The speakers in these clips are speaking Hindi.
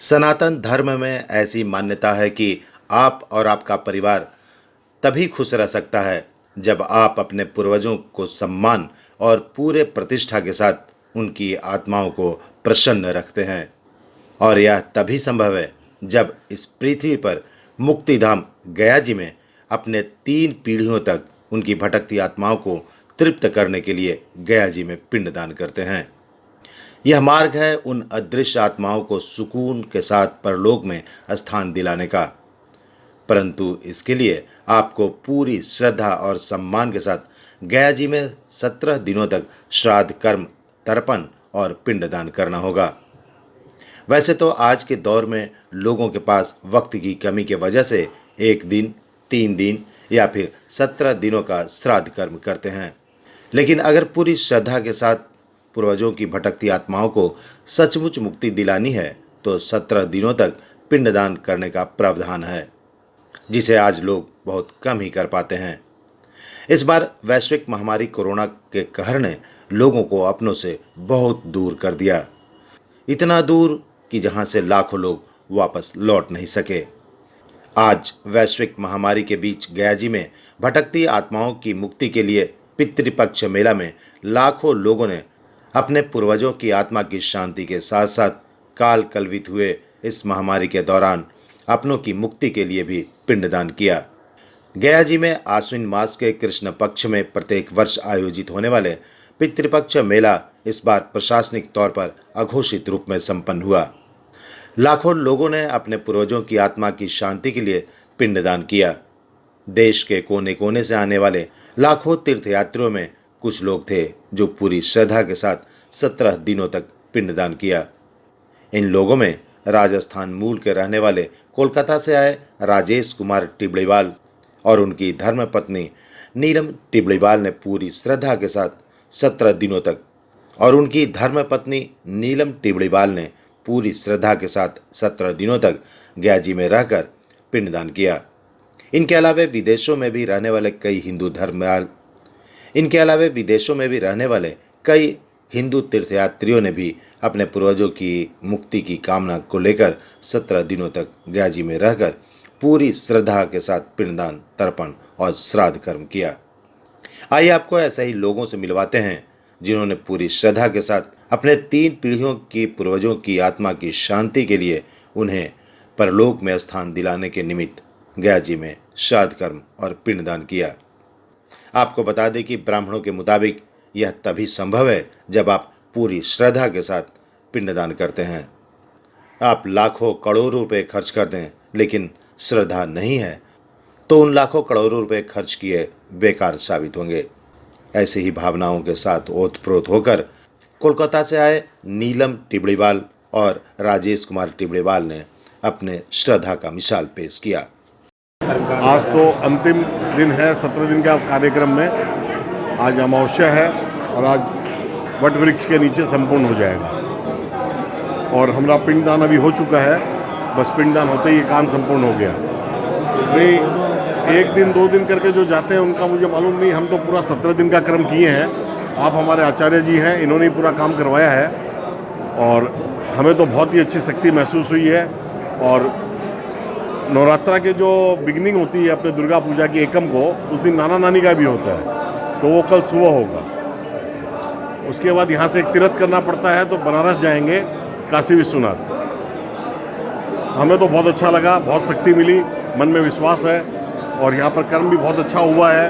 सनातन धर्म में ऐसी मान्यता है कि आप और आपका परिवार तभी खुश रह सकता है जब आप अपने पूर्वजों को सम्मान और पूरे प्रतिष्ठा के साथ उनकी आत्माओं को प्रसन्न रखते हैं। और यह तभी संभव है जब इस पृथ्वी पर मुक्तिधाम गया जी में अपने 3 पीढ़ियों तक उनकी भटकती आत्माओं को तृप्त करने के लिए गया जी में पिंडदान करते हैं। यह मार्ग है उन अदृश्य आत्माओं को सुकून के साथ परलोक में स्थान दिलाने का। परंतु इसके लिए आपको पूरी श्रद्धा और सम्मान के साथ गया जी में 17 दिनों तक श्राद्ध कर्म, तर्पण और पिंडदान करना होगा। वैसे तो आज के दौर में लोगों के पास वक्त की कमी की वजह से 1 दिन, 3 दिन या फिर 17 दिनों का श्राद्ध कर्म करते हैं, लेकिन अगर पूरी श्रद्धा के साथ पूर्वजों की भटकती आत्माओं को सचमुच मुक्ति दिलानी है तो 17 दिनों तक पिंडदान करने का प्रावधान है, जिसे आज लोग बहुत कम ही कर पाते हैं। इस बार वैश्विक महामारी कोरोना के कहर ने लोगों को अपनों से बहुत दूर कर दिया, इतना दूर कि जहां से लाखों लोग वापस लौट नहीं सके। आज वैश्विक महामारी के बीच गया जी में भटकती आत्माओं की मुक्ति के लिए पितृपक्ष मेला में लाखों लोगों ने अपने पूर्वजों की आत्मा की शांति के साथ साथ काल कलवित हुए इस महामारी के दौरान अपनों की मुक्ति के लिए भी पिंडदान किया। गया जी में आश्विन मास के कृष्ण पक्ष में प्रत्येक वर्ष आयोजित होने वाले पितृपक्ष मेला इस बार प्रशासनिक तौर पर अघोषित रूप में संपन्न हुआ। लाखों लोगों ने अपने पूर्वजों की आत्मा की शांति के लिए पिंडदान किया। देश के कोने कोने से आने वाले लाखों तीर्थयात्रियों में कुछ लोग थे जो पूरी श्रद्धा के साथ 17 दिनों तक पिंडदान किया। इन लोगों में राजस्थान मूल के रहने वाले कोलकाता से आए राजेश कुमार टिबड़ीवाल और उनकी धर्मपत्नी नीलम टिबड़ीवाल ने पूरी श्रद्धा के साथ 17 दिनों तक और उनकी धर्मपत्नी नीलम टिबड़ीवाल ने पूरी श्रद्धा के साथ 17 दिनों तक गया जी में रहकर पिंडदान किया। इनके अलावा विदेशों में भी रहने वाले कई हिंदू तीर्थयात्रियों ने भी अपने पूर्वजों की मुक्ति की कामना को लेकर 17 दिनों तक गया जी में रहकर पूरी श्रद्धा के साथ पिंडदान, तर्पण और श्राद्ध कर्म किया। आइए आपको ऐसे ही लोगों से मिलवाते हैं जिन्होंने पूरी श्रद्धा के साथ अपने 3 पीढ़ियों की पूर्वजों की आत्मा की शांति के लिए उन्हें परलोक में स्थान दिलाने के निमित्त गया जी में श्राद्ध कर्म और पिंडदान किया। आपको बता दें कि ब्राह्मणों के मुताबिक यह तभी संभव है जब आप पूरी श्रद्धा के साथ पिंडदान करते हैं। आप लाखों करोड़ों रुपए खर्च कर दें लेकिन श्रद्धा नहीं है तो उन लाखों करोड़ों रुपए खर्च किए बेकार साबित होंगे। ऐसे ही भावनाओं के साथ ओतप्रोत होकर कोलकाता से आए नीलम टिबड़ीवाल और राजेश कुमार टिबड़ीवाल ने अपने श्रद्धा का मिसाल पेश किया। आज तो अंतिम दिन है 17 दिन का कार्यक्रम में। आज अमावस्या है और आज वट वृक्ष के नीचे संपूर्ण हो जाएगा और हमारा पिंडदान अभी हो चुका है। बस पिंडदान होते ही ये काम संपूर्ण हो गया। भाई 1 दिन 2 दिन करके जो जाते हैं उनका मुझे मालूम नहीं, हम तो पूरा 17 दिन का क्रम किए हैं। आप हमारे आचार्य जी हैं, इन्होंने पूरा काम करवाया है और हमें तो बहुत ही अच्छी शक्ति महसूस हुई है। और नवरात्रा के जो बिगनिंग होती है अपने दुर्गा पूजा की एकम को, उस दिन नाना नानी का भी होता है, तो वो कल सुबह होगा। उसके बाद यहाँ से एक तीर्थ करना पड़ता है तो बनारस जाएंगे, काशी विश्वनाथ। हमें तो बहुत अच्छा लगा, बहुत शक्ति मिली, मन में विश्वास है और यहाँ पर कर्म भी बहुत अच्छा हुआ है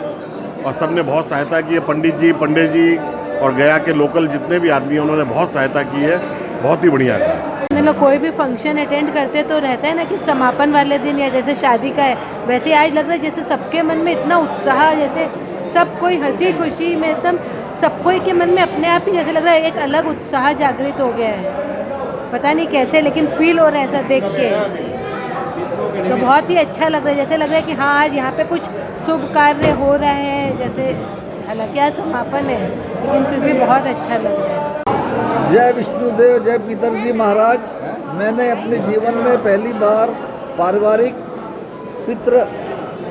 और सबने बहुत सहायता की है। पंडित जी और गया के लोकल जितने भी आदमी हैं उन्होंने बहुत सहायता की है, बहुत ही बढ़िया था। मतलब कोई भी फंक्शन अटेंड करते तो रहता है ना कि समापन वाले दिन या जैसे शादी का है, वैसे आज लग रहा है जैसे सबके मन में इतना उत्साह, जैसे सब कोई हंसी खुशी में एकदम सब कोई के मन में अपने आप ही जैसे लग रहा है एक अलग उत्साह जागृत हो गया है। पता नहीं कैसे लेकिन फील हो रहा है ऐसा देख के, तो बहुत ही अच्छा लग रहा है। जैसे लग रहा है कि हाँ आज यहाँ पे कुछ शुभ कार्य हो रहा है, जैसे हालांकि आज समापन है लेकिन फिर भी बहुत अच्छा लग रहा है। जय विष्णुदेव, जय पितरजी महाराज। मैंने अपने जीवन में पहली बार पारिवारिक पितृ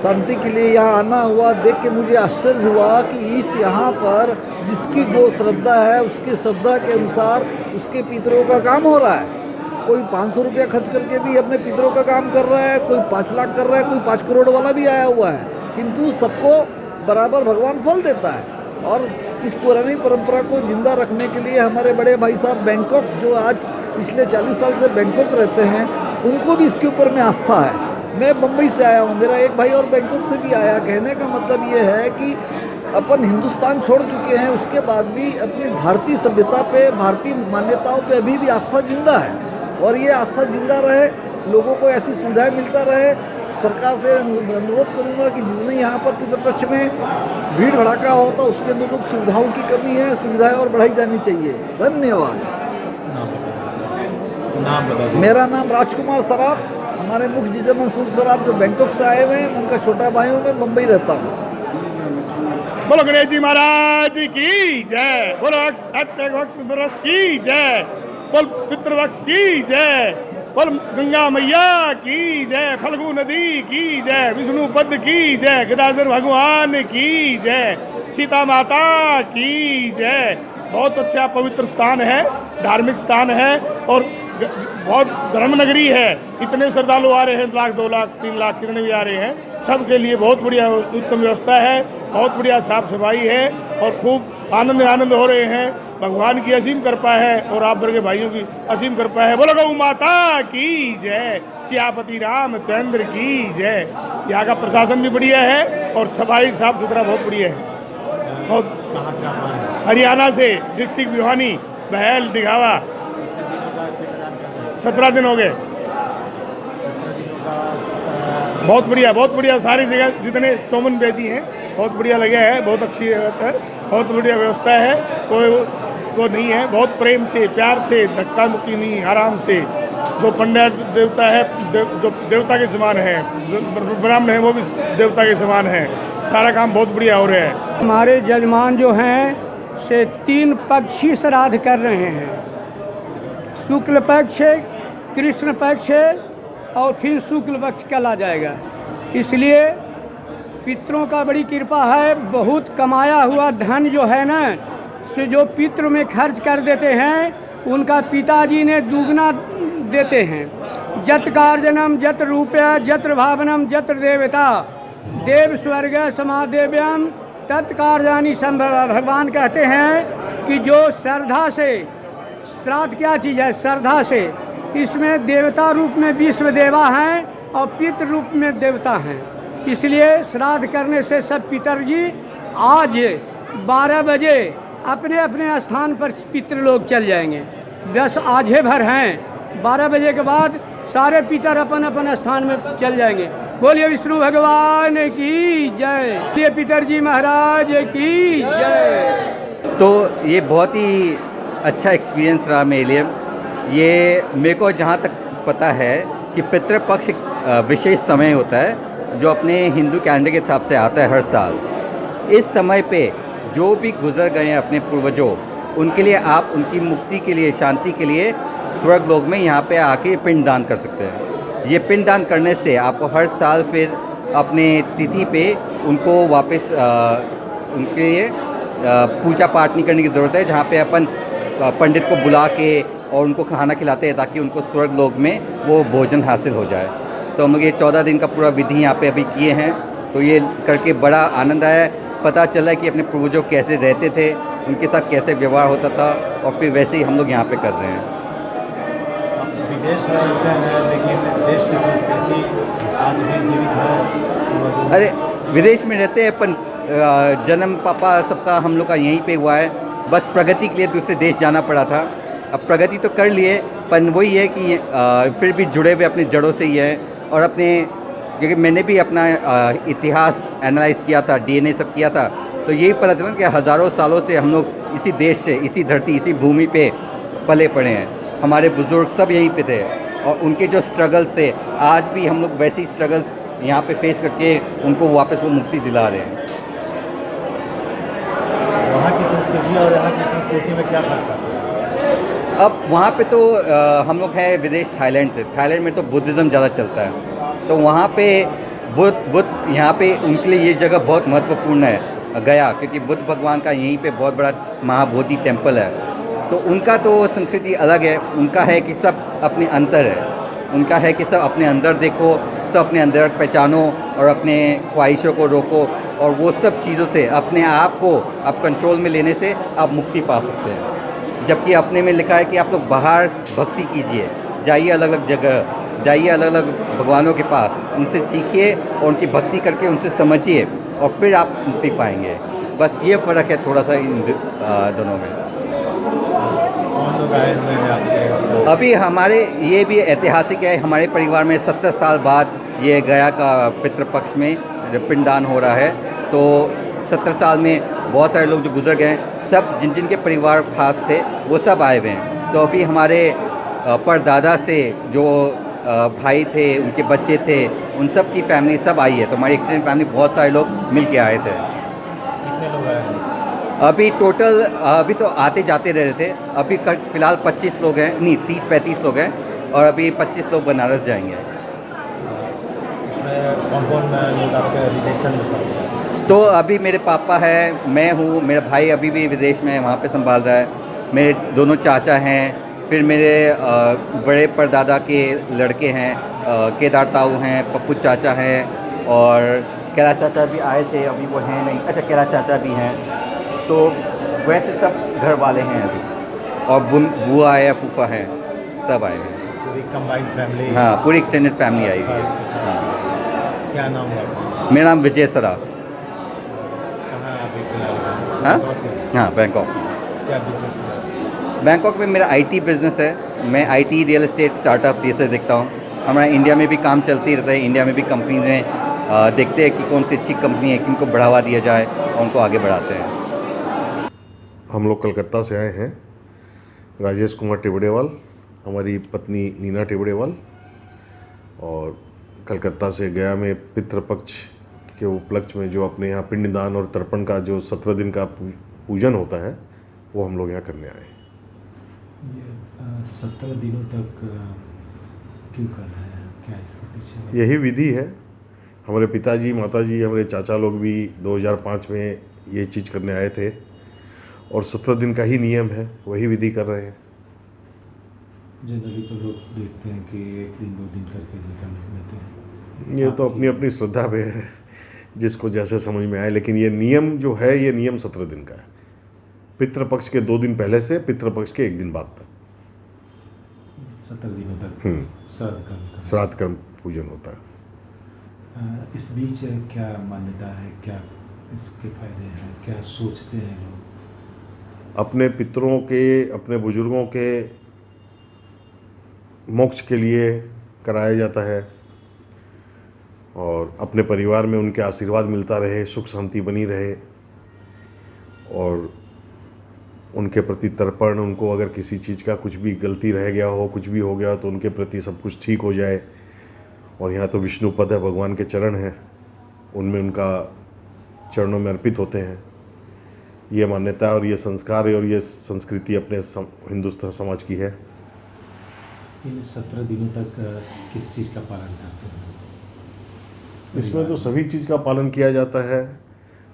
शांति के लिए यहाँ आना हुआ। देख के मुझे आश्चर्य हुआ कि इस यहाँ पर जिसकी जो श्रद्धा है उसकी श्रद्धा के अनुसार उसके पितरों का काम हो रहा है। कोई 500 रुपया खर्च करके भी अपने पितरों का काम कर रहा है, कोई 5 लाख कर रहा है, कोई 5 करोड़ वाला भी आया हुआ है, किंतु सबको बराबर भगवान फल देता है। और इस पुरानी परंपरा को जिंदा रखने के लिए हमारे बड़े भाई साहब बैंकॉक, जो आज पिछले 40 साल से बैंकॉक रहते हैं, उनको भी इसके ऊपर में आस्था है। मैं मुंबई से आया हूँ, मेरा एक भाई और बैंकॉक से भी आया। कहने का मतलब ये है कि अपन हिंदुस्तान छोड़ चुके हैं, उसके बाद भी अपनी भारतीय सभ्यता पे, भारतीय मान्यताओं पे अभी भी आस्था जिंदा है, और ये आस्था जिंदा रहे, लोगों को ऐसी सुविधाएं मिलता रहे। सरकार से अनुरोध करूंगा कि जितने यहाँ पर पितृपक्ष में भीड़ भड़ाका होता, उसके अनुरूप सुविधाओं की कमी है, सुविधाएं और बढ़ाई जानी चाहिए। धन्यवाद। नाम बता दीजिए। मेरा नाम राजकुमार सराफ, हमारे मुख्य जीजा मंसूर सराफ जो बैंकॉक से आए हुए हैं, उनका छोटा भाई हूँ, मैं मुंबई रहता हूँ। बोलो गणेश जी महाराज की जय, बोलो वक्ष की जय, बोल पितृवक्ष की जय, बोल गंगा मैया की जय, फल्गु नदी की जय, विष्णु पद की जय, गदाधर भगवान की जय, सीता माता की जय। बहुत अच्छा पवित्र स्थान है, धार्मिक स्थान है और बहुत धर्मनगरी है। इतने श्रद्धालु आ रहे हैं, 1 लाख 2 लाख 3 लाख कितने भी आ रहे हैं, सबके लिए बहुत बढ़िया उत्तम व्यवस्था है, बहुत बढ़िया साफ सफाई है और खूब आनंद हो रहे हैं। भगवान की असीम कृपा है और आप वर्ग भाइयों की असीम कृपा है। बोलो गौ माता की जय, सियापति रामचंद्र की जय। यहाँ का प्रशासन भी बढ़िया है और सफाई साफ सुथरा बहुत बढ़िया है। बहुत कहाँ से आप आए हैं? हरियाणा से, डिस्ट्रिक्ट भिवानी, बहल, दिघावा। 17 दिन हो गए। 17 दिनों का बहुत बढ़िया सारी जगह जितने चौमन बेदी हैं बहुत बढ़िया लगे है, बहुत अच्छी व्यवस्था है, बहुत बढ़िया व्यवस्था है। कोई वो नहीं है, बहुत प्रेम से, प्यार से, धक्का मुक्की नहीं, आराम से। जो पंडित देवता है, जो देवता के समान है, ब्राह्मण है वो भी देवता के समान है। सारा काम बहुत बढ़िया हो रहा है। हमारे जजमान जो हैं से 3 पक्षी श्राद्ध कर रहे हैं, शुक्ल पक्ष, कृष्ण पक्ष और फिर शुक्ल पक्ष कल आ जाएगा। इसलिए पितरों का बड़ी कृपा है। बहुत कमाया हुआ धन जो है ना, से जो पितृ में खर्च कर देते हैं, उनका पिताजी ने दुगना देते हैं। जत कार्जनम जत रूपया जत्र भावनम जत्र देवता देव स्वर्ग समादेव्यम तत्कार्यानि संभव। भगवान कहते हैं कि जो श्रद्धा से, श्राद्ध क्या चीज़ है? श्रद्धा से। इसमें देवता रूप में विश्व देवा हैं और पितृ रूप में देवता हैं। इसलिए श्राद्ध करने से सब पितरजी आज 12 बजे अपने अपने स्थान पर पितृ लोग चल जाएंगे। बस आधे भर हैं, 12 बजे के बाद सारे पितर अपन अपन स्थान में चल जाएंगे। बोलिए विष्णु भगवान की जय, बोलिए पितरजी महाराज की जय। तो ये बहुत ही अच्छा एक्सपीरियंस रहा मेरे लिए। ये मेरे को जहाँ तक पता है कि पितृपक्ष विशेष समय होता है जो अपने हिंदू कैलेंडर के हिसाब से आता है हर साल। इस समय पे जो भी गुजर गए हैं अपने पूर्वजों, उनके लिए आप उनकी मुक्ति के लिए, शांति के लिए स्वर्ग लोक में यहाँ पे आके पिंड दान कर सकते हैं। ये पिंड दान करने से आपको हर साल फिर अपने तिथि पे उनको वापस उनके लिए पूजा पाठ नहीं करने की ज़रूरत है, जहाँ पे अपन पंडित को बुला के और उनको खाना खिलाते हैं ताकि उनको स्वर्ग लोक में वो भोजन हासिल हो जाए। तो हम लोग ये 14 दिन का पूरा विधि यहाँ पे अभी किए हैं, तो ये करके बड़ा आनंद आया। पता चला कि अपने पूर्वजों कैसे रहते थे, उनके साथ कैसे व्यवहार होता था, और फिर वैसे ही हम लोग यहाँ पे कर रहे हैं। विदेश में रहते हैं लेकिन देश की संस्कृति आज भी जीवित है। अरे विदेश में रहते हैं पर जन्म पापा सबका हम लोग का यहीं पे हुआ है। बस प्रगति के लिए दूसरे देश जाना पड़ा था। अब प्रगति तो कर लिए, पर वही है कि फिर भी जुड़े हुए अपनी जड़ों से ही हैं। और अपने, क्योंकि मैंने भी अपना इतिहास एनालाइज किया था, डीएनए सब किया था, तो यही पता चला कि हज़ारों सालों से हम लोग इसी देश से, इसी धरती, इसी भूमि पे पले पड़े हैं। हमारे बुज़ुर्ग सब यहीं पे थे और उनके जो स्ट्रगल्स थे, आज भी हम लोग वैसे ही स्ट्रगल्स यहाँ पे फेस करके उनको वापस वो मुक्ति दिला रहे हैं। वहाँ की संस्कृति और यहाँ की संस्कृति में क्या फर्क है? अब वहाँ पे तो हम लोग हैं विदेश थाईलैंड से। थाईलैंड में तो बुद्धिज़्म ज़्यादा चलता है, तो वहाँ पे बुद्ध यहाँ पे उनके लिए ये जगह बहुत महत्वपूर्ण है गया, क्योंकि बुद्ध भगवान का यहीं पे बहुत बड़ा महाबोधि टेम्पल है। तो उनका तो संस्कृति अलग है। उनका है कि सब अपने अंतर है। उनका है कि सब अपने अंदर देखो, सब अपने अंदर पहचानो और अपने ख्वाहिशों को रोको, और वो सब चीज़ों से अपने आप को आप कंट्रोल में लेने से आप मुक्ति पा सकते हैं। जबकि अपने में लिखा है कि आप लोग बाहर भक्ति कीजिए, जाइए अलग अलग जगह, जाइए अलग अलग भगवानों के पास, उनसे सीखिए और उनकी भक्ति करके उनसे समझिए और फिर आप मुक्ति पाएंगे। बस ये फ़र्क है थोड़ा सा इन दोनों में। कौन लोग आए हुए हैं आपके? अभी हमारे ये भी ऐतिहासिक है, हमारे परिवार में 70 साल बाद ये गया का पितृपक्ष में पिंडदान हो रहा है। तो 70 साल में बहुत सारे लोग जो गुजर गए, सब जिन जिन के परिवार खास थे वो सब आए हुए हैं। तो अभी हमारे परदादा से जो भाई थे, उनके बच्चे थे, उन सब की फैमिली सब आई है। तो हमारी एक्सटेंडेड फैमिली बहुत सारे लोग मिल के आए थे। कितने लोग आए हैं? अभी टोटल अभी तो आते जाते रह रहे थे। अभी फ़िलहाल 25 लोग हैं, नहीं 30-35 लोग हैं, और अभी 25 लोग बनारस जाएंगे। इसमें कौन कौन लोग आपके रिलेशन में सब हैं? तो अभी मेरे पापा है, मैं हूँ, मेरा भाई अभी भी विदेश में है, वहाँ पे संभाल रहा है। मेरे दोनों चाचा हैं, फिर मेरे बड़े परदादा के लड़के हैं, केदार ताऊ हैं, पप्पू चाचा हैं, और केला चाचा भी आए थे, अभी वो हैं नहीं। अच्छा, केला चाचा भी हैं। तो वैसे सब घर वाले हैं अभी, और बुआ है, फूफा हैं, सब आए हैं। पूरी कंबाइंड फैमिली? हाँ, पूरी एक्सटेंडेड फैमिली आई हुई है। क्या नाम है आपका? मेरा नाम विजय सराफ। कहाँ अभी फिलहाल? हाँ बैंकॉक में? हाँ, बैंकॉक। क्या बिजनेस है? बैंकॉक में मेरा आईटी बिजनेस है। मैं आईटी, रियल एस्टेट, स्टार्टअप ये सब देखता हूँ। हमारा इंडिया में भी काम चलती रहता है। इंडिया में भी कंपनीज हैं, देखते हैं कि कौन सी अच्छी कंपनी है, किनको बढ़ावा दिया जाए और उनको आगे बढ़ाते हैं। हम लोग कलकत्ता से आए हैं, राजेश कुमार टिबड़ेवाल, हमारी पत्नी नीना टिबड़ेवाल, और कलकत्ता से गया में पितृपक्ष के उपलक्ष्य में जो अपने यहाँ पिंडदान और तर्पण का जो 17 दिन का पूजन होता है, वो हम लोग यहाँ करने आए हैं। ये 17 दिनों तक क्यों कर रहे हैं? क्या इसके पीछे? यही विधि है। हमारे पिताजी, माताजी, हमारे चाचा लोग भी 2005 में ये चीज़ करने आए थे, और 17 दिन का ही नियम है, वही विधि कर रहे हैं। जनरली तो लोग देखते हैं कि 1 दिन 2 दिन करके निकाल लेते हैं। ये तो अपनी अपनी श्रद्धा पे है, जिसको जैसे समझ में आए, लेकिन ये नियम जो है, ये नियम 17 दिन का है। पितृपक्ष के 2 दिन पहले से पितृपक्ष के 1 दिन बाद तक 17 दिनों तक श्राद्ध कर्म श्राद्ध कर्म पूजन होता है। इस बीच क्या मान्यता है, क्या इसके फायदे हैं, क्या सोचते हैं लोग? अपने पितरों के, अपने बुजुर्गों के मोक्ष के लिए कराया जाता है, और अपने परिवार में उनके आशीर्वाद मिलता रहे, सुख शांति बनी रहे, और उनके प्रति तर्पण, उनको अगर किसी चीज़ का कुछ भी गलती रह गया हो, कुछ भी हो गया, तो उनके प्रति सब कुछ ठीक हो जाए। और यहाँ तो विष्णु पद है, भगवान के चरण हैं, उनमें उनका चरणों में अर्पित होते हैं। ये मान्यता और ये संस्कार और ये संस्कृति अपने हिंदुस्तान समाज की है। इन 17 दिनों तक किस चीज़ का पालन करते हैं? इसमें तो सभी चीज़ का पालन किया जाता है।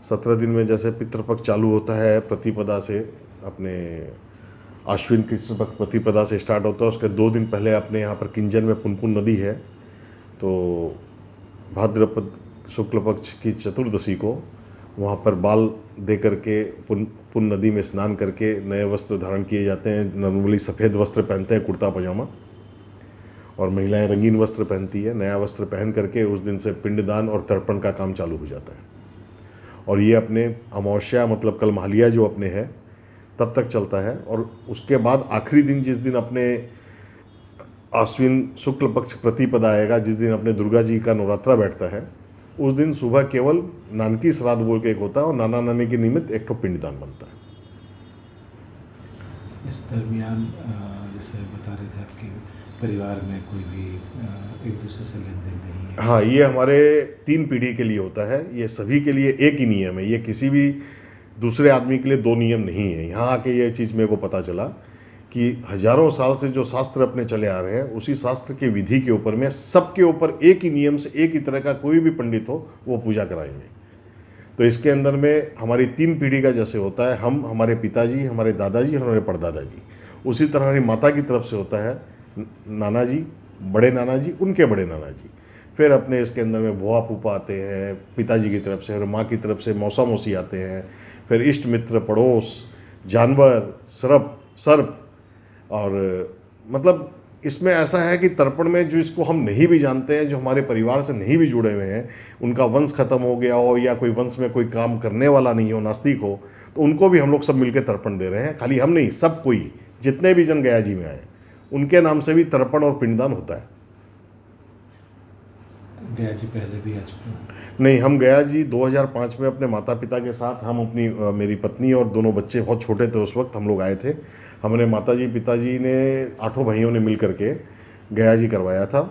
17 दिन में जैसे पितृपक्ष चालू होता है प्रतिपदा से, अपने आश्विन कृष्ण पक्ष प्रतिपदा से स्टार्ट होता है। उसके 2 दिन पहले अपने यहाँ पर किंजर में पुनपुन नदी है, तो भाद्रपद शुक्ल पक्ष की चतुर्दशी को वहाँ पर बाल दे करके पुन नदी में स्नान करके नए वस्त्र धारण किए जाते हैं। नॉर्मली सफ़ेद वस्त्र पहनते हैं, कुर्ता पजामा, और महिलाएं रंगीन वस्त्र पहनती है। नया वस्त्र पहन करके उस दिन से पिंडदान और तर्पण का काम चालू हो जाता है। और ये अपने अमावस्या मतलब कल महालिया जो अपने है तब तक चलता है। और उसके बाद आखिरी दिन, जिस दिन अपने आश्विन शुक्ल पक्ष प्रतिपदा आएगा, जिस दिन अपने दुर्गा जी का नवरात्रा बैठता है, उस दिन सुबह केवल नानकी श्राद्ध बोल के एक होता है, और नाना नानी के निमित्त एक तो पिंडदान बनता है। इस दरमियान जैसे बता रहे थे आपके परिवार में कोई भी एक दूसरे से लेन देन नहीं है? हाँ, ये हमारे 3 पीढ़ी के लिए होता है। ये सभी के लिए एक ही नियम है, ये किसी भी दूसरे आदमी के लिए 2 नियम नहीं है। यहाँ आके ये चीज़ मेरे को पता चला कि हजारों साल से जो शास्त्र अपने चले आ रहे हैं, उसी शास्त्र के विधि के ऊपर में सबके ऊपर एक ही नियम से एक ही तरह का कोई भी पंडित हो वो पूजा कराएंगे। तो इसके अंदर में हमारी 3 पीढ़ी का जैसे होता है, हम, हमारे पिताजी, हमारे दादाजी, हमारे परदादा जी, उसी तरह हमारी माता की तरफ से होता है। नाना जी, बड़े नाना जी, उनके बड़े नाना जी, फिर अपने इसके अंदर में बुआ फूफा आते हैं पिताजी की तरफ से, और माँ की तरफ से मौसा मौसी आते हैं, फिर इष्ट मित्र, पड़ोस, जानवर, सर्प और मतलब इसमें ऐसा है कि तर्पण में जो इसको हम नहीं भी जानते हैं, जो हमारे परिवार से नहीं भी जुड़े हुए हैं, उनका वंश खत्म हो गया हो या कोई वंश में कोई काम करने वाला नहीं हो, नास्तिक हो, तो उनको भी हम लोग सब मिलकर तर्पण दे रहे हैं। खाली हम नहीं, सब कोई, जितने भी जन गया जी में आए उनके नाम से भी तर्पण और पिंडदान होता है। गया जी पहले भी आ चुके हैं? नहीं, हम गया जी 2005 में अपने माता पिता के साथ, हम अपनी मेरी पत्नी और दोनों बच्चे बहुत छोटे थे उस वक्त, हम लोग आए थे। हमने माता जी पिताजी ने 8 भाइयों ने मिल करके गया जी करवाया था।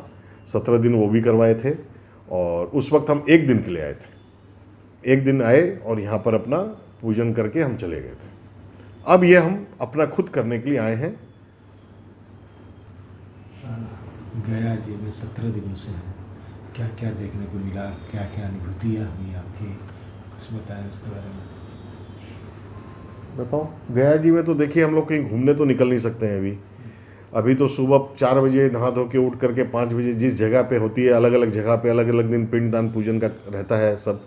17 दिन वो भी करवाए थे और उस वक्त हम 1 दिन के लिए आए थे। 1 दिन आए और यहाँ पर अपना पूजन करके हम चले गए थे। अब ये हम अपना खुद करने के लिए आए हैं। गया जी में 17 दिनों से हैं, क्या क्या देखने को मिला, क्या क्या अनुभूतियाँ हुई आपकी, कुछ बताएं उसके बारे में। बताओ। गया जी में तो देखिए हम लोग कहीं घूमने तो निकल नहीं सकते हैं अभी तो सुबह 4 बजे नहा धो के उठ करके 5 बजे जिस जगह पे होती है, अलग अलग जगह पे अलग अलग दिन पिंडदान पूजन का रहता है, सब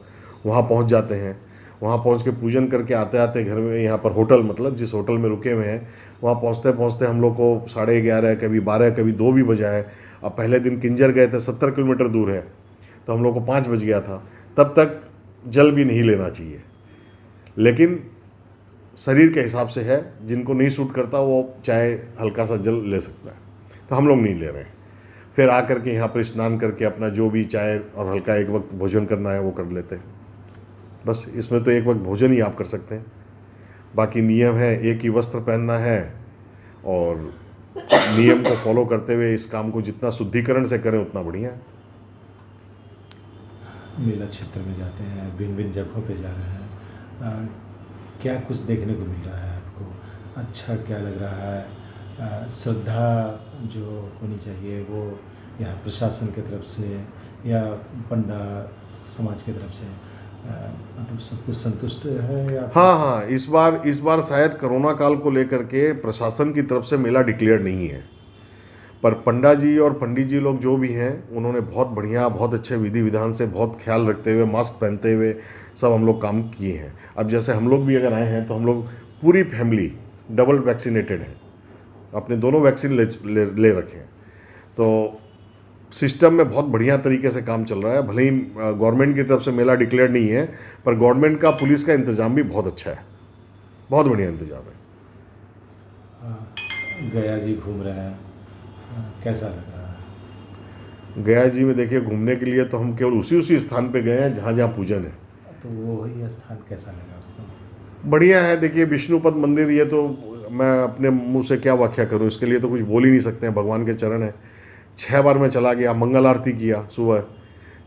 वहाँ पहुँच जाते हैं। वहाँ पहुँच के पूजन करके आते आते घर में, यहाँ पर होटल, मतलब जिस होटल में रुके हुए हैं, वहाँ पहुँचते पहुँचते हम लोग को 11:30, कभी 12, कभी 2 भी बजा है। अब पहले दिन किंजर गए थे, 70 किलोमीटर दूर है, तो हम लोग को 5 बज गया था। तब तक जल भी नहीं लेना चाहिए, लेकिन शरीर के हिसाब से है, जिनको नहीं सूट करता वो चाहे हल्का सा जल ले सकता है, तो हम लोग नहीं ले रहे हैं। फिर आकर के यहाँ पर स्नान करके अपना जो भी चाय और हल्का एक वक्त भोजन करना है वो कर लेते हैं। बस इसमें तो एक वक्त भोजन ही आप कर सकते हैं। बाकी नियम है, एक ही वस्त्र पहनना है और नियम को फॉलो करते हुए इस काम को जितना शुद्धिकरण से करें उतना बढ़िया है। मेला क्षेत्र में जाते हैं, भिन्न भिन्न जगहों पे जा रहे हैं, क्या कुछ देखने को मिल रहा है आपको, अच्छा क्या लग रहा है? श्रद्धा जो होनी चाहिए वो या प्रशासन की तरफ से या पंडा समाज की तरफ से, मतलब सब कुछ संतुष्ट है या? हाँ, इस बार शायद कोरोना काल को लेकर के प्रशासन की तरफ से मेला डिक्लेयर नहीं है, पर पंडा जी और पंडित जी लोग जो भी हैं उन्होंने बहुत बढ़िया, बहुत अच्छे विधि विधान से, बहुत ख्याल रखते हुए, मास्क पहनते हुए सब हम लोग काम किए हैं। अब जैसे हम लोग भी अगर आए हैं तो हम लोग पूरी फैमिली डबल वैक्सीनेटेड हैं, अपने दोनों वैक्सीन ले रखे हैं, तो सिस्टम में बहुत बढ़िया तरीके से काम चल रहा है। भले ही गवर्नमेंट की तरफ से मेला डिक्लेयर नहीं है, पर गवर्नमेंट का, पुलिस का इंतज़ाम भी बहुत अच्छा है, बहुत बढ़िया इंतज़ाम है। गया जी घूम रहे हैं, कैसा लग रहा है? गया जी में देखिए घूमने के लिए तो हम केवल उसी स्थान पे गए हैं जहाँ जहाँ पूजन है। तो वो ही स्थान कैसा लगा आपको? बढ़िया है। देखिए विष्णुपद मंदिर, ये तो मैं अपने मुंह से क्या व्याख्या करूं, इसके लिए तो कुछ बोल ही नहीं सकते हैं, भगवान के चरण है। 6 बार मैं चला गया, मंगल आरती किया सुबह,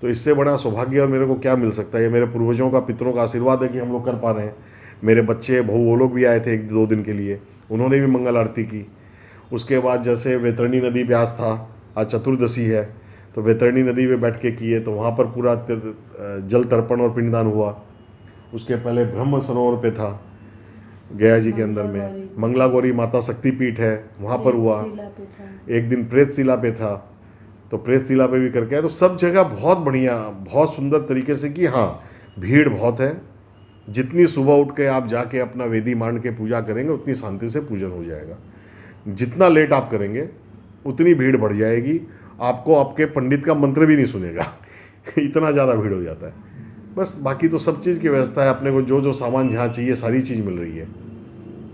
तो इससे बड़ा सौभाग्य और मेरे को क्या मिल सकता है। ये मेरे पूर्वजों का, पितरों का आशीर्वाद है कि हम लोग कर पा रहे हैं। मेरे बच्चे, बहू, वो लोग भी आए थे 1-2 दिन के लिए, उन्होंने भी मंगल आरती की। उसके बाद जैसे वैतरणी नदी प्यास था, आज चतुर्दशी है, तो वैतरणी नदी पे बैठ के किए, तो वहाँ पर पूरा जल तर्पण और पिंडदान हुआ। उसके पहले ब्रह्म सरोवर पे था गया जी के अंदर में, मंगला गौरी माता शक्तिपीठ है, वहाँ पर हुआ। एक दिन प्रेतशिला पे था, तो प्रेतशिला पे भी करके आए। तो सब जगह बहुत बढ़िया, बहुत सुंदर तरीके से की। हाँ, भीड़ बहुत है। जितनी सुबह उठ के आप जाके अपना वेदी मान के पूजा करेंगे उतनी शांति से पूजन हो जाएगा। जितना लेट आप करेंगे उतनी भीड़ बढ़ जाएगी, आपको आपके पंडित का मंत्र भी नहीं सुनेगा इतना ज़्यादा भीड़ हो जाता है। बस बाकी तो सब चीज़ की व्यवस्था है, अपने को जो जो सामान जहाँ चाहिए सारी चीज़ मिल रही है।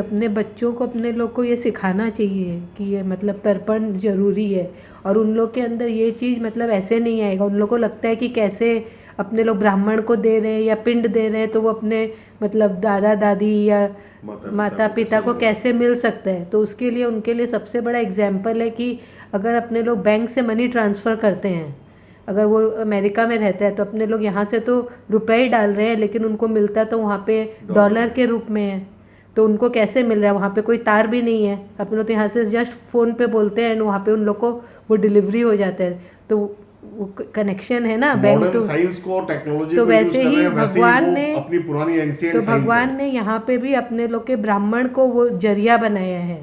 अपने बच्चों को, अपने लोग को ये सिखाना चाहिए कि ये मतलब तर्पण ज़रूरी है, और उन लोग के अंदर ये चीज़ मतलब ऐसे नहीं आएगा। उन लोग को लगता है कि कैसे अपने लोग ब्राह्मण को दे रहे हैं या पिंड दे रहे हैं, तो वो अपने मतलब दादा दादी या माता पिता को कैसे मिल सकता है। तो उसके लिए, उनके लिए सबसे बड़ा एग्जाम्पल है कि अगर अपने लोग बैंक से मनी ट्रांसफ़र करते हैं, अगर वो अमेरिका में रहता है तो अपने लोग यहाँ से तो रुपए ही डाल रहे हैं, लेकिन उनको मिलता तो वहाँ पे डॉलर के रूप में है। तो उनको कैसे मिल रहा है? वहाँ पे कोई तार भी नहीं है, अपने लोग तो यहाँ से जस्ट फ़ोन पे बोलते हैं एंड वहाँ पे उन लोग को वो डिलीवरी हो जाता है। तो वो कनेक्शन है ना बैंक टू साइंस को, टेक्नोलॉजी तो को वैसे ही भगवान ने, अपनी पुरानी एंशिएंट तो भगवान ने यहाँ पे भी अपने लोग के ब्राह्मण को वो जरिया बनाया है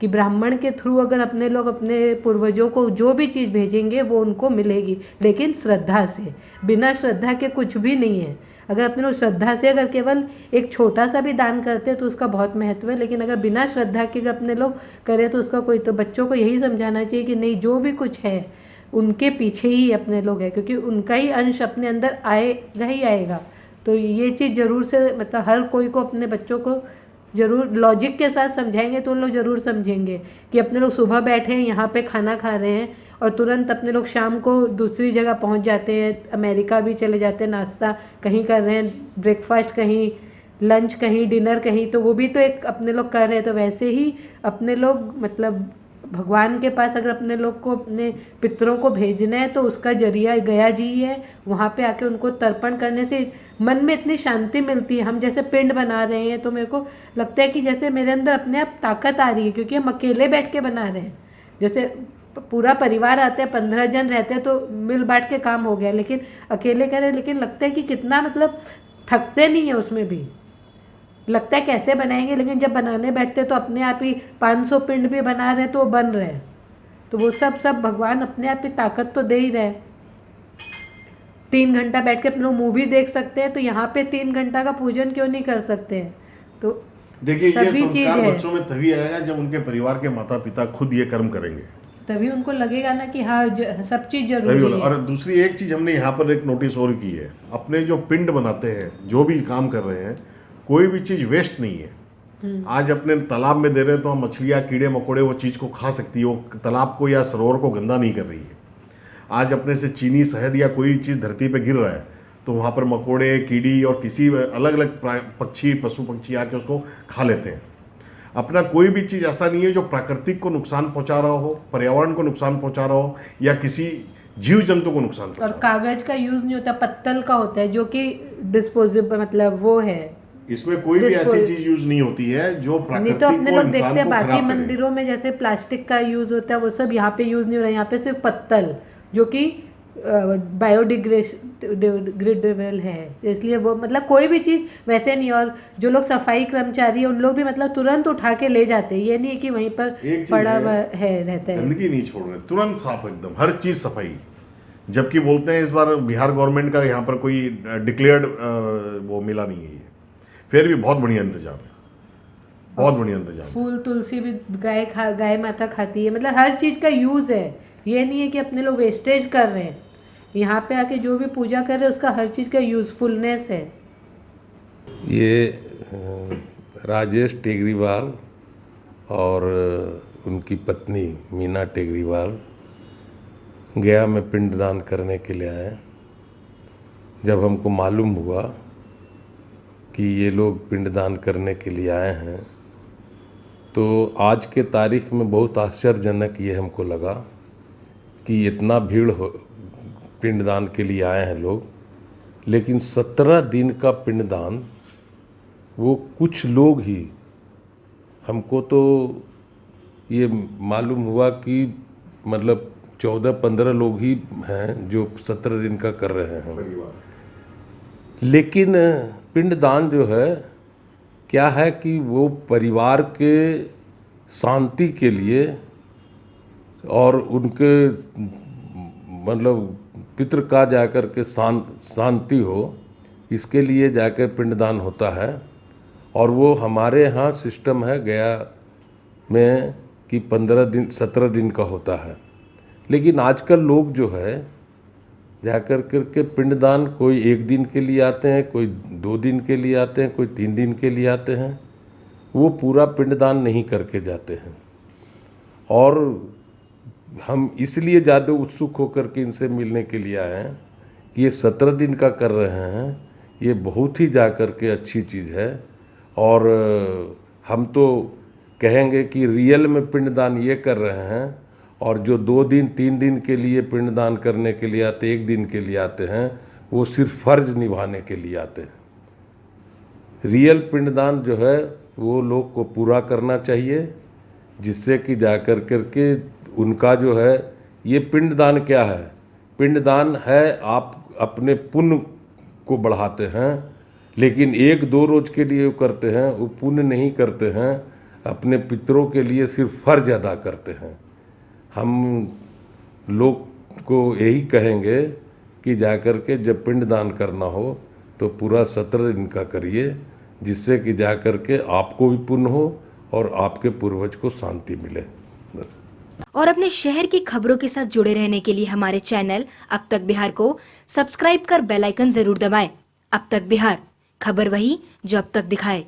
कि ब्राह्मण के थ्रू अगर अपने लोग अपने पूर्वजों को जो भी चीज़ भेजेंगे वो उनको मिलेगी, लेकिन श्रद्धा से। बिना श्रद्धा के कुछ भी नहीं है। अगर अपने लोग श्रद्धा से अगर केवल एक छोटा सा भी दान करते हैं तो उसका बहुत महत्व है, लेकिन अगर बिना श्रद्धा के अगर अपने लोग करें तो उसका कोई, तो बच्चों को यही समझाना चाहिए कि नहीं, जो भी कुछ है उनके पीछे ही अपने लोग हैं, क्योंकि उनका ही अंश अपने अंदर आएगा ही आएगा। तो ये चीज़ ज़रूर से मतलब हर कोई को अपने बच्चों को ज़रूर लॉजिक के साथ समझाएंगे तो उन लोग ज़रूर समझेंगे कि अपने लोग सुबह बैठे हैं यहाँ पे खाना खा रहे हैं और तुरंत अपने लोग शाम को दूसरी जगह पहुँच जाते हैं, अमेरिका भी चले जाते हैं, नाश्ता कहीं कर रहे हैं, ब्रेकफास्ट कहीं, लंच कहीं, डिनर कहीं, तो वो भी तो एक अपने लोग कर रहे हैं। तो वैसे ही अपने लोग मतलब भगवान के पास अगर अपने लोग को अपने पितरों को भेजना है तो उसका जरिया गया जी है। वहाँ पे आके उनको तर्पण करने से मन में इतनी शांति मिलती है। हम जैसे पिंड बना रहे हैं तो मेरे को लगता है कि जैसे मेरे अंदर अपने आप ताकत आ रही है, क्योंकि हम अकेले बैठ के बना रहे हैं। जैसे पूरा परिवार आते हैं, 15 जन रहते हैं तो मिल बांट के काम हो गया, लेकिन अकेले करें, लेकिन लगता है कि कितना मतलब थकते नहीं है उसमें भी। लगता है कैसे बनाएंगे, लेकिन जब बनाने बैठते तो अपने आप ही 500 पिंड भी बना रहे तो वो बन रहे हैं। तो वो सब भगवान अपने आप ही ताकत तो दे ही रहे। 3 घंटा बैठ के अपने लोग मूवी देख सकते हैं, तो यहाँ पे 3 घंटा का पूजन क्यों नहीं कर सकते हैं। तो देखिए, ये सभी चीज़ संस्कार है, बच्चों में तभी आएगा जब उनके परिवार के माता पिता खुद ये कर्म करेंगे, तभी उनको लगेगा ना कि हाँ सब चीज़ तभी जरूरी है। और दूसरी एक चीज हमने यहाँ पर एक नोटिस और की है, अपने जो पिंड बनाते हैं, जो भी काम कर रहे हैं, कोई भी चीज वेस्ट नहीं है। आज अपने तालाब में दे रहे हैं तो हम मछलियाँ, कीड़े मकोड़े वो चीज़ को खा सकती है, वो तालाब को या सरोवर को गंदा नहीं कर रही है। आज अपने से चीनी, शहद या कोई चीज़ धरती पे गिर रहा है तो वहाँ पर मकोड़े, कीड़ी और किसी अलग अलग पक्षी, पशु पक्षी आके उसको खा लेते हैं। अपना कोई भी चीज़ ऐसा नहीं है जो प्राकृतिक को नुकसान पहुँचा रहा हो, पर्यावरण को नुकसान पहुँचा रहा हो या किसी जीव जंतु को नुकसान पहुँचा और रहा हो। कागज का यूज़ नहीं होता, पत्तल का होता है जो कि डिस्पोजेबल मतलब वो है। इसमें कोई भी ऐसी चीज यूज नहीं होती है जो नहीं प्राकृतिक तो अपने को, लोग इंसान देखते हैं को बाकी खराब करे। मंदिरों में जैसे प्लास्टिक का यूज़ होता है, वो सब यहाँ पे यूज़ नहीं हो रहा है। यहाँ पे सिर्फ पत्तल जो कि बायोडिग्रेडेबल है, इसलिए वो मतलब कोई भी चीज़ वैसे नहीं। और जो लोग सफाई कर्मचारी है उन लोग भी मतलब तुरंत उठा के ले जाते हैं, ये नहीं है कि वहीं पर एक चीज पड़ा हुआ है रहता है। गंदगी नहीं छोड़ रहे, तुरंत साफ, एकदम हर चीज सफाई। जबकि बोलते हैं इस बार बिहार गवर्नमेंट का यहाँ पर कोई डिक्लेयर्ड वो मिला नहीं है, ये फिर भी बहुत बढ़िया इंतजाम है, बहुत बढ़िया इंतजाम है। फूल तुलसी भी गाय माता खाती है, मतलब हर चीज़ का यूज़ है। ये नहीं है कि अपने लोग वेस्टेज कर रहे हैं। यहाँ पे आके जो भी पूजा कर रहे हैं उसका हर चीज़ का यूज़फुलनेस है। ये राजेश टेगरीवाल और उनकी पत्नी मीना टेगरीवाल गया में पिंडदान करने के लिए आए। जब हमको मालूम हुआ कि ये लोग पिंडदान करने के लिए आए हैं तो आज के तारीख में बहुत आश्चर्यजनक ये हमको लगा कि इतना भीड़ हो पिंडदान के लिए आए हैं लोग, लेकिन 17 दिन का पिंडदान वो कुछ लोग ही, हमको तो ये मालूम हुआ कि मतलब 14-15 लोग ही हैं जो 17 दिन का कर रहे हैं। लेकिन पिंडदान जो है क्या है कि वो परिवार के शांति के लिए और उनके मतलब पितृ का जाकर के शांति हो, इसके लिए जाकर पिंडदान होता है। और वो हमारे यहाँ सिस्टम है गया में कि 15 दिन 17 दिन का होता है। लेकिन आजकल लोग जो है जाकर करके पिंडदान कोई 1 दिन के लिए आते हैं, कोई 2 दिन के लिए आते हैं, कोई 3 दिन के लिए आते हैं, वो पूरा पिंडदान नहीं करके जाते हैं। और हम इसलिए ज़्यादा उत्सुक होकर के इनसे मिलने के लिए आए हैं कि ये 17 दिन का कर रहे हैं, ये बहुत ही जा कर के अच्छी चीज़ है। और हम तो कहेंगे कि रियल में पिंडदान ये कर रहे हैं, और जो 2 दिन 3 दिन के लिए पिंडदान करने के लिए आते, 1 दिन के लिए आते हैं, वो सिर्फ फ़र्ज निभाने के लिए आते हैं। रियल पिंडदान जो है वो लोग को पूरा करना चाहिए, जिससे कि जा कर के उनका जो है, ये पिंडदान क्या है? पिंडदान है आप अपने पुण्य को बढ़ाते हैं, लेकिन 1-2 रोज के लिए वो करते हैं, वो पुण्य नहीं करते हैं। अपने पितरों के लिए सिर्फ फर्ज अदा करते हैं। हम लोग को यही कहेंगे कि जाकर के जब पिंडदान करना हो तो पूरा 17 दिन का करिए, जिससे कि जाकर के आपको भी पुण्य हो और आपके पूर्वज को शांति मिले। और अपने शहर की खबरों के साथ जुड़े रहने के लिए हमारे चैनल अब तक बिहार को सब्सक्राइब कर बेल आइकन जरूर दबाएं। अब तक बिहार, खबर वही जो अब तक दिखाए।